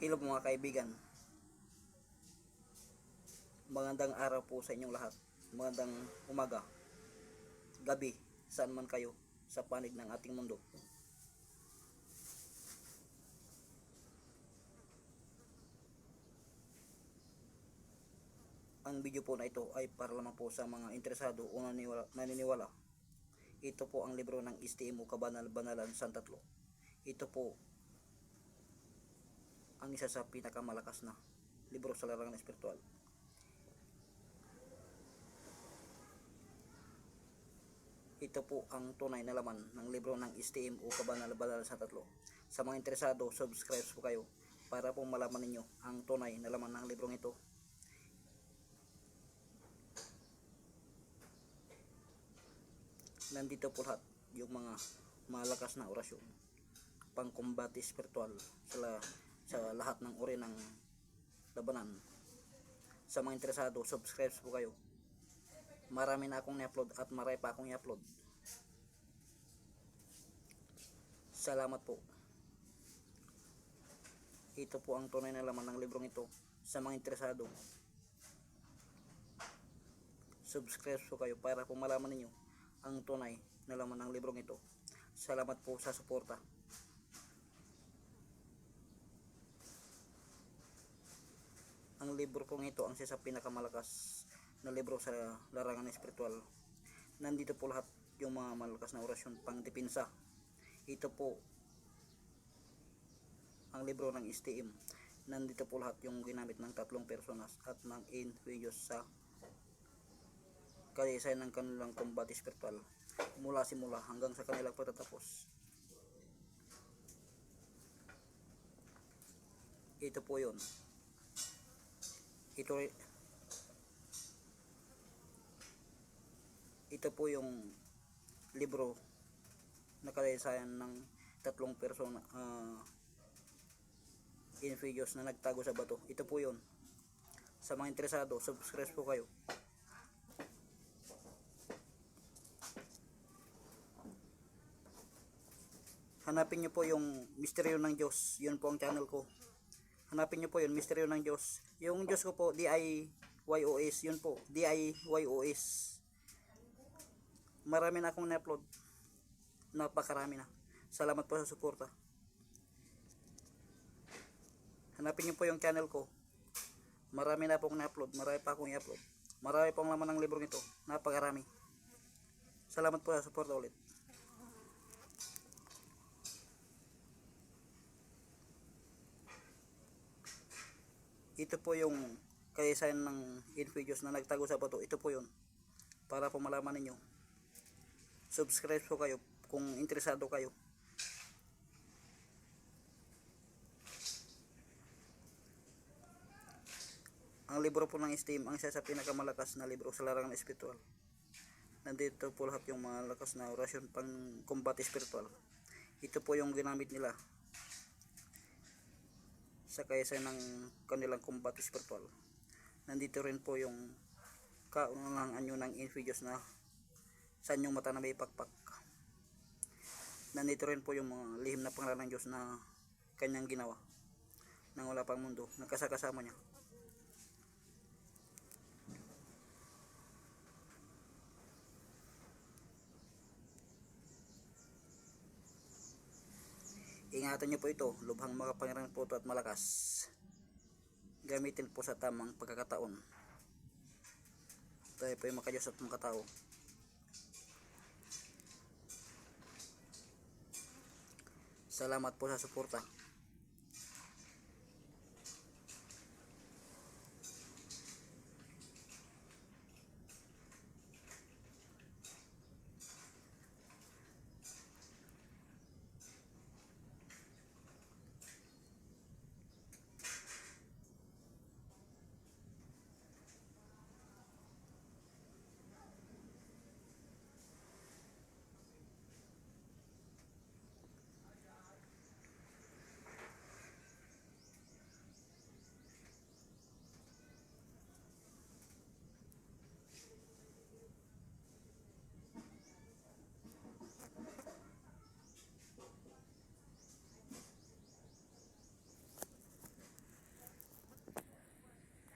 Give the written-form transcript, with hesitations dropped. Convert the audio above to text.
Hello mga kaibigan, magandang araw po sa inyong lahat. Magandang umaga, gabi, saan man kayo sa panig ng ating mundo. Ang video po na ito ay para lamang po sa mga interesado o naniniwala. Ito po ang libro ng STM o Kabanal-Banalan Santatlo. Ito po ang isa sa pinakamalakas na libro sa larangan espiritual. Ito po ang tunay na laman ng libro ng STM o Kabanal-Banalan Santatlo. Sa mga interesado, subscribe po kayo para po malaman ninyo ang tunay na laman ng librong ito. Nandito po lahat yung mga malakas na orasyon, pangkumbati spiritual sa lahat ng uri ng labanan. Sa mga interesado, subscribe po kayo. Marami na akong i-upload at marami pa akong i-upload. Salamat po. Ito po ang tunay na laman ng librong ito. Sa mga interesado, subscribe po kayo para po malaman ninyo ang tunay na laman ng librong ito. Salamat po sa suporta. Ang libro pong ito ang isa sa pinakamalakas na libro sa larangan espiritual. Nandito po lahat yung mga malakas na orasyon pang depensa. Ito po ang libro ng STM. Nandito po lahat yung ginamit ng tatlong personas at ng influence sa kaysayan ng kanilang kumbati spiritual mula simula hanggang sa kanilang pagtatapos. Ito po yun. Ito po yung libro na kasaysayan ng tatlong persona, influence na nagtago sa bato. Ito po yun. Sa mga interesado, subscribe po kayo. Hanapin nyo po yung Misteryo ng Diyos. Yun po ang channel ko. Hanapin nyo po yun, Misteryo ng Diyos. Yung Diyos ko po, DIYOS. Yun po, DIYOS. Marami na akong na-upload. Napakarami na. Salamat po sa suporta. Hanapin nyo po yung channel ko. Marami na akong na-upload. Marami pa akong i-upload. Marami pong laman ng librong ito. Napakarami. Salamat po sa suporta ulit. Ito po yung kasaysayan ng influence na nagtago sa bato. Ito po yun. Para po malaman ninyo. Subscribe po kayo kung interesado kayo. Ang libro po ng STM ang isa sa pinakamalakas na libro sa larangan espiritual. Nandito po lahat yung malakas na orasyon pang kumbati spiritual. Ito po yung ginamit nila sa kaysa ng kanilang kumbati spiritual. Nandito rin po yung kaunang anyo ng influence na sa inyong mata na may pakpak. Nandito rin po yung mga lihim na pangalan ng Diyos na kanyang ginawa nang wala pang mundo, nagkasakasama niya. Ingatan niyo po ito, lubhang makapangyarihan po ito at malakas. Gamitin po sa tamang pagkakataon. Tayo po yung makadiyos at makatao. Salamat po sa suporta.